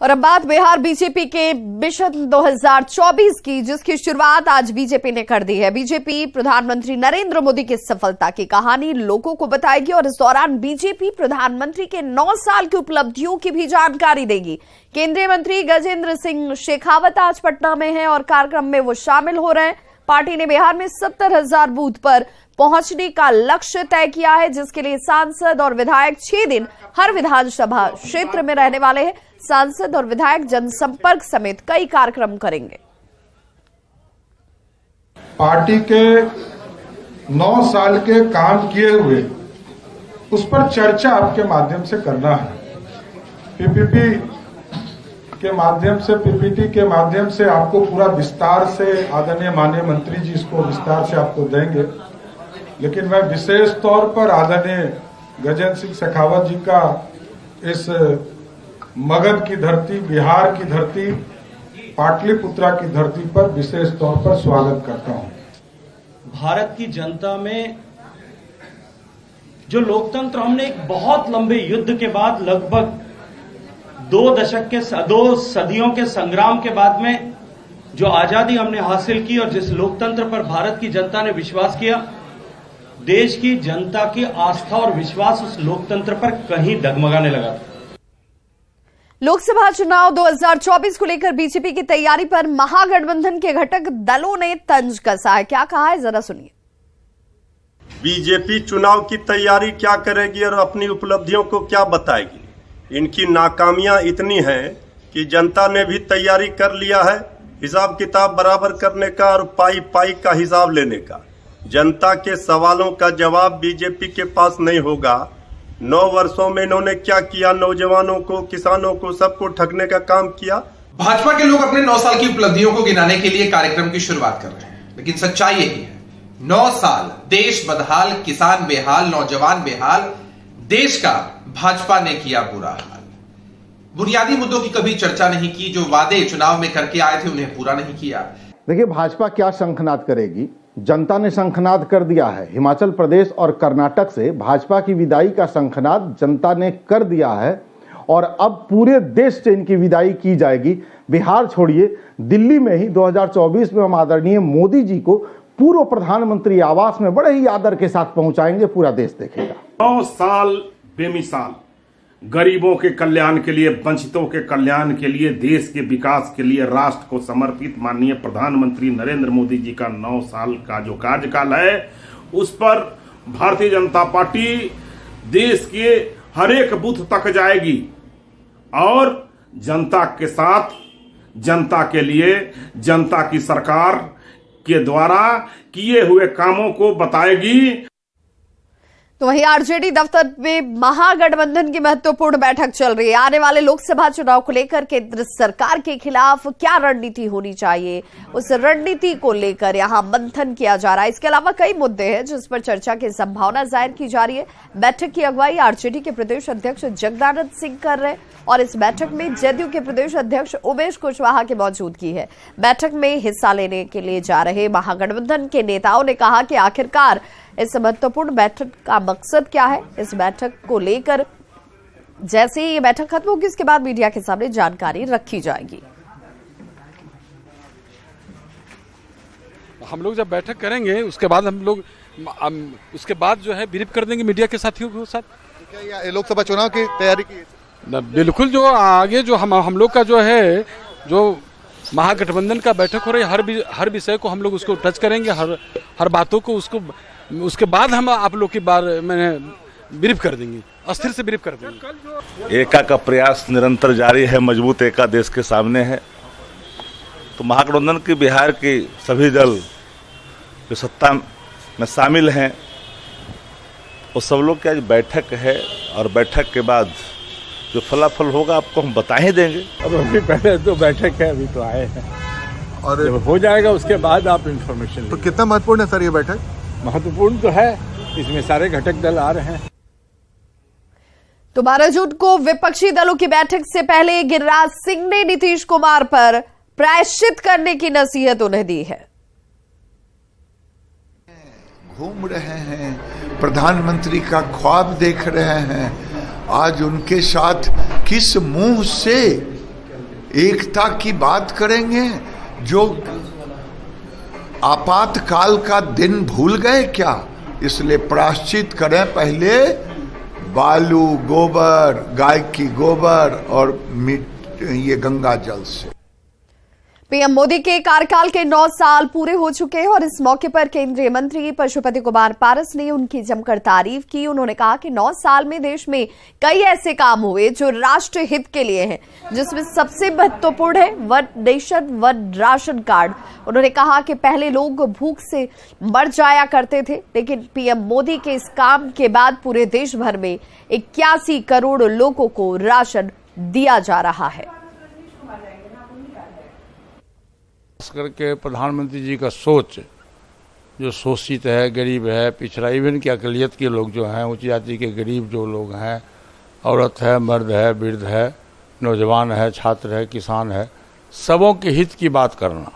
और अब बात बिहार बीजेपी के मिशन 2024 की, जिसकी शुरुआत आज बीजेपी ने कर दी है। बीजेपी प्रधानमंत्री नरेंद्र मोदी की सफलता की कहानी लोगों को बताएगी और इस दौरान बीजेपी प्रधानमंत्री के 9 साल की उपलब्धियों की भी जानकारी देगी। केंद्रीय मंत्री गजेंद्र सिंह शेखावत आज पटना में हैं और कार्यक्रम में वो शामिल हो रहे हैं। पार्टी ने बिहार में 70,000 बूथ पर पहुंचने का लक्ष्य तय किया है, जिसके लिए सांसद और विधायक 6 दिन हर विधानसभा क्षेत्र में रहने वाले हैं। सांसद और विधायक जनसंपर्क समेत कई कार्यक्रम करेंगे। पार्टी के 9 साल के काम किए हुए उस पर चर्चा आपके माध्यम से करना है। पीपीटी के माध्यम से, पीपीटी के माध्यम से आपको पूरा विस्तार से आदरणीय माननीय मंत्री जी इसको विस्तार से आपको देंगे, लेकिन मैं विशेष तौर पर आदरणीय गजेंद्र सिंह शेखावत जी का इस मगध की धरती, बिहार की धरती, पाटलिपुत्रा की धरती पर विशेष तौर पर स्वागत करता हूं। भारत की जनता में जो लोकतंत्र हमने एक बहुत लंबे युद्ध के बाद, लगभग 2 सदियों के संग्राम के बाद में जो आजादी हमने हासिल की और जिस लोकतंत्र पर भारत की जनता ने विश्वास किया, देश की जनता की आस्था और विश्वास उस लोकतंत्र पर कहीं डगमगाने लगा। लोकसभा चुनाव 2024 को लेकर बीजेपी की तैयारी पर महागठबंधन के घटक दलों ने तंज कसा है। क्या कहा है, जरा सुनिए। बीजेपी चुनाव की तैयारी क्या करेगी और अपनी उपलब्धियों को क्या बताएगी? इनकी नाकामियां इतनी हैं कि जनता ने भी तैयारी कर लिया है हिसाब किताब बराबर करने का और पाई पाई का हिसाब लेने का। जनता के सवालों का जवाब बीजेपी के पास नहीं होगा। 9 वर्षों में इन्होंने क्या किया? नौजवानों को, किसानों को, सबको ठगने का काम किया। भाजपा के लोग अपने 9 साल की उपलब्धियों को गिनाने के लिए कार्यक्रम की शुरुआत कर रहे हैं, लेकिन सच्चाई यही है, 9 साल देश बदहाल, किसान बेहाल, नौजवान बेहाल, देश का भाजपा ने किया बुरा हाल। बुनियादी मुद्दों की कभी चर्चा नहीं की, जो वादे चुनाव में करके आए थे उन्हें पूरा नहीं किया। देखिए, भाजपा क्या शंखनाद करेगी? जनता ने शंखनाद कर दिया है। हिमाचल प्रदेश और कर्नाटक से भाजपा की विदाई का शंखनाद जनता ने कर दिया है और अब पूरे देश से इनकी विदाई की जाएगी। बिहार छोड़िए, दिल्ली में ही 2024 में हम आदरणीय मोदी जी को पूर्व प्रधानमंत्री आवास में बड़े ही आदर के साथ पहुंचाएंगे, पूरा देश देखेगा। 9 साल बेमिसाल गरीबों के कल्याण के लिए, वंचितों के कल्याण के लिए, देश के विकास के लिए, राष्ट्र को समर्पित माननीय प्रधानमंत्री नरेंद्र मोदी जी का 9 साल का जो कार्यकाल है, उस पर भारतीय जनता पार्टी देश के हर एक बूथ तक जाएगी और जनता के साथ, जनता के लिए, जनता की सरकार के द्वारा किए हुए कामों को बताएगी। तो वहीं आरजेडी दफ्तर में महागठबंधन की महत्वपूर्ण बैठक चल रही है। आने वाले लोकसभा चुनाव को लेकर केंद्र सरकार के खिलाफ क्या रणनीति होनी चाहिए, उस रणनीति को लेकर यहां मंथन किया जा रहा है। इसके अलावा कई मुद्दे हैं जिस पर चर्चा की संभावना जाहिर की जा रही है। बैठक की अगुवाई आरजेडी के प्रदेश अध्यक्ष जगदानंद सिंह कर रहे हैं और इस बैठक में जदयू के प्रदेश अध्यक्ष उमेश कुशवाहा की मौजूदगी है। बैठक में हिस्सा लेने के लिए जा रहे महागठबंधन के नेताओं ने कहा कि आखिरकार इस महत्वपूर्ण बैठक का मकसद क्या है। इस बैठक को लेकर जैसे ही ये बैठक खत्म होगी, उसके बाद मीडिया के सामने जानकारी रखी जाएगी। हम लोग जब बैठक करेंगे उसके बाद हम लोग उसके बाद जो है ब्रीफ कर देंगे मीडिया के साथियों के साथ। क्या लोकसभा चुनाव की तैयारी की? बिल्कुल, जो आगे जो हम लोग का जो है, जो महागठबंधन का बैठक हो रही है, हर विषय को हम लोग उसको टच करेंगे, हर बातों को उसके बाद हम आप लोग की बारे में ब्रीफ कर देंगे, अस्थिर से ब्रीफ कर देंगे। एका का प्रयास निरंतर जारी है, मजबूत एका देश के सामने है। तो महागठबंधन की बिहार की सभी दल जो सत्ता में शामिल हैं, वो सब लोग की आज बैठक है और बैठक के बाद जो फलाफल होगा आपको हम बता ही देंगे। अब अभी पहले तो बैठक है, अभी तो आए हैं और जब हो जाएगा उसके बाद आप इन्फॉर्मेशन। तो कितना महत्वपूर्ण है सर ये बैठक? महत्वपूर्ण तो है, इसमें सारे घटक दल आ रहे हैं। तो 12 जून को विपक्षी दलों की बैठक से पहले गिरिराज सिंह ने नीतीश कुमार पर प्रायश्चित करने की नसीहत उन्हें दी है। घूम रहे हैं, प्रधानमंत्री का ख्वाब देख रहे हैं, आज उनके साथ किस मुंह से एकता की बात करेंगे। जो आपातकाल का दिन भूल गए क्या? इसलिए प्रायश्चित करें पहले बालू, गोबर, गाय की गोबर और ये गंगा जल से। पीएम मोदी के कार्यकाल के 9 साल पूरे हो चुके हैं और इस मौके पर केंद्रीय मंत्री पशुपति कुमार पारस ने उनकी जमकर तारीफ की। उन्होंने कहा कि 9 साल में देश में कई ऐसे काम हुए जो राष्ट्र हित के लिए हैं, जिसमें सबसे महत्वपूर्ण है one nation one ration card. उन्होंने कहा कि पहले लोग भूख से मर जाया करते थे, लेकिन पीएम मोदी के इस काम के बाद पूरे देश भर में 81 करोड़ लोगों को राशन दिया जा रहा है। करके प्रधानमंत्री जी का सोच, जो शोषित है, गरीब है, पिछड़ा, इवन कि अकलियत के लोग जो हैं, उच्च जाति के गरीब जो लोग हैं, औरत है, मर्द है, वृद्ध है, नौजवान है, छात्र है, किसान है, सबों के हित की बात करना।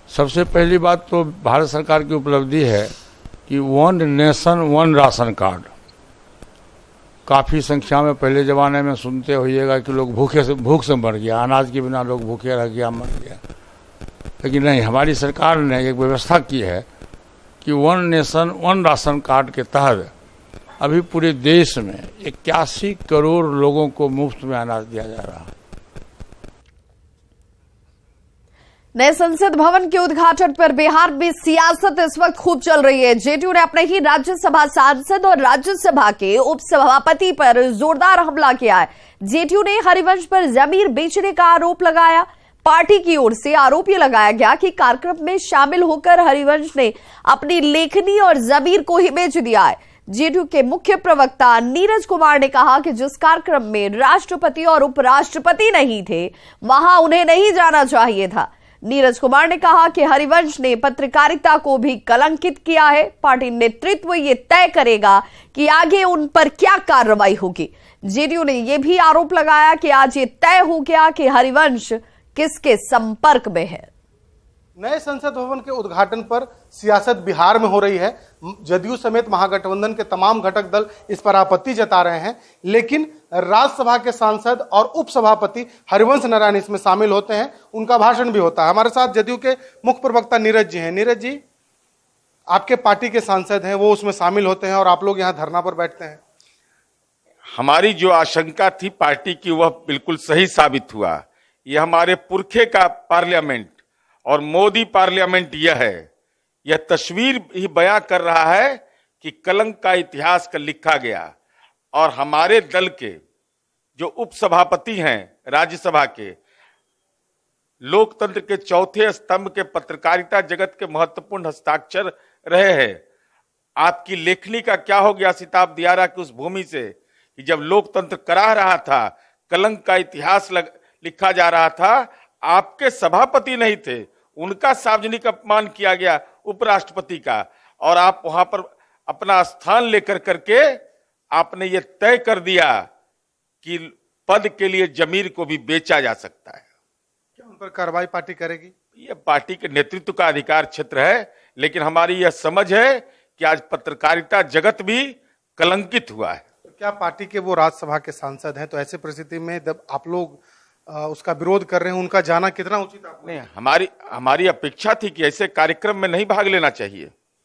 सबसे पहली बात तो भारत सरकार की उपलब्धि है कि one nation one ration card. काफ़ी संख्या में पहले ज़माने में सुनते होइएगा कि लोग भूख से मर गया, अनाज के बिना लोग भूखे रह गया, मर गया। लेकिन नहीं, हमारी सरकार ने एक व्यवस्था की है कि one nation one ration card के तहत अभी पूरे देश में 81 करोड़ लोगों को मुफ्त में अनाज दिया जा रहा है। नए संसद भवन के उद्घाटन पर बिहार में सियासत इस वक्त खूब चल रही है। जेडीयू ने अपने ही राज्यसभा सांसद और राज्यसभा के उपसभापति पर जोरदार हमला किया है। जेडीयू ने हरिवंश पर जमीन बेचने का आरोप लगाया। पार्टी की ओर से आरोप यह लगाया गया कि कार्यक्रम में शामिल होकर हरिवंश ने अपनी लेखनी और जमीन को ही बेच दिया है। जेडीयू के मुख्य प्रवक्ता नीरज कुमार ने कहा कि जिस कार्यक्रम में राष्ट्रपति और उपराष्ट्रपति नहीं थे, वहां उन्हें नहीं जाना चाहिए था। नीरज कुमार ने कहा कि हरिवंश ने पत्रकारिता को भी कलंकित किया है। पार्टी नेतृत्व ये तय करेगा कि आगे उन पर क्या कार्रवाई होगी। जेडीयू ने यह भी आरोप लगाया कि आज ये तय हो गया कि हरिवंश किसके संपर्क में है। नए संसद भवन के उद्घाटन पर सियासत बिहार में हो रही है। जदयू समेत महागठबंधन के तमाम घटक दल इस पर आपत्ति जता रहे हैं, लेकिन राज्यसभा के सांसद और उपसभापति हरिवंश नारायण इसमें शामिल होते हैं, उनका भाषण भी होता है। हमारे साथ जदयू के मुख्य प्रवक्ता नीरज जी हैं। नीरज जी, आपके पार्टी के सांसद हैं, वो उसमें शामिल होते हैं और आप लोग यहाँ धरना पर बैठते हैं। हमारी जो आशंका थी पार्टी की, वह बिल्कुल सही साबित हुआ। ये हमारे पुरखे का पार्लियामेंट और मोदी पार्लियामेंट यह है, यह तस्वीर ही बयां कर रहा है कि कलंक का इतिहास का लिखा गया। और हमारे दल के जो उपसभापति हैं राज्यसभा के, लोकतंत्र के चौथे स्तंभ के, पत्रकारिता जगत के महत्वपूर्ण हस्ताक्षर रहे हैं। आपकी लेखनी का क्या हो गया सिताब दियारा की उस भूमि से कि जब लोकतंत्र कराह रहा था, कलंक का इतिहास लिखा जा रहा था, आपके सभापति नहीं थे, उनका सार्वजनिक अपमान किया गया उपराष्ट्रपति का, और आप वहां पर अपना स्थान लेकर करके आपने ये तय कर दिया कि पद के लिए जमीर को भी बेचा जा सकता है। क्या उन पर कार्रवाई पार्टी करेगी? ये पार्टी के नेतृत्व का अधिकार क्षेत्र है, लेकिन हमारी यह समझ है कि आज पत्रकारिता जगत भी कलंकित हुआ है। तो क्या पार्टी के वो राज्यसभा के सांसद हैं, तो ऐसे परिस्थिति में जब आप लोग उसका विरोध कर रहे हैं, उनका जाना कितना उचित है? नहीं, हमारी अपेक्षा थी कि ऐसे कार्यक्रम में नहीं भाग लेना चाहिए।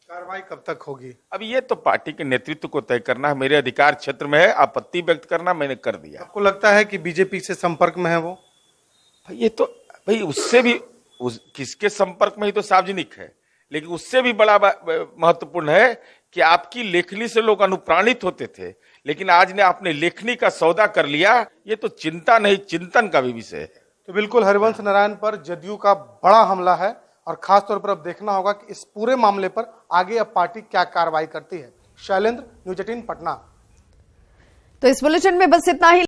कार्रवाई कब तक होगी? अब ये तो पार्टी के नेतृत्व को तय करना है। मेरे अधिकार क्षेत्र में है आपत्ति व्यक्त करना, मैंने कर दिया। आपको लगता है कि बीजेपी से संपर्क में है वो? ये तो भाई उससे भी किसके संपर्क में ही तो सार्वजनिक है, लेकिन उससे भी बड़ा महत्वपूर्ण है कि आपकी लेखनी से लोग अनुप्राणित होते थे, लेकिन आज ने आपने लेखनी का सौदा कर लिया। ये तो चिंता नहीं, चिंतन का भी विषय है। तो बिल्कुल हरिवंश नारायण पर जदयू का बड़ा हमला है और खासतौर पर अब देखना होगा कि इस पूरे मामले पर आगे अब पार्टी क्या कार्रवाई करती है। शैलेंद्र, न्यूज 18 पटना। तो इस बुलेटिन में बस इतना ही।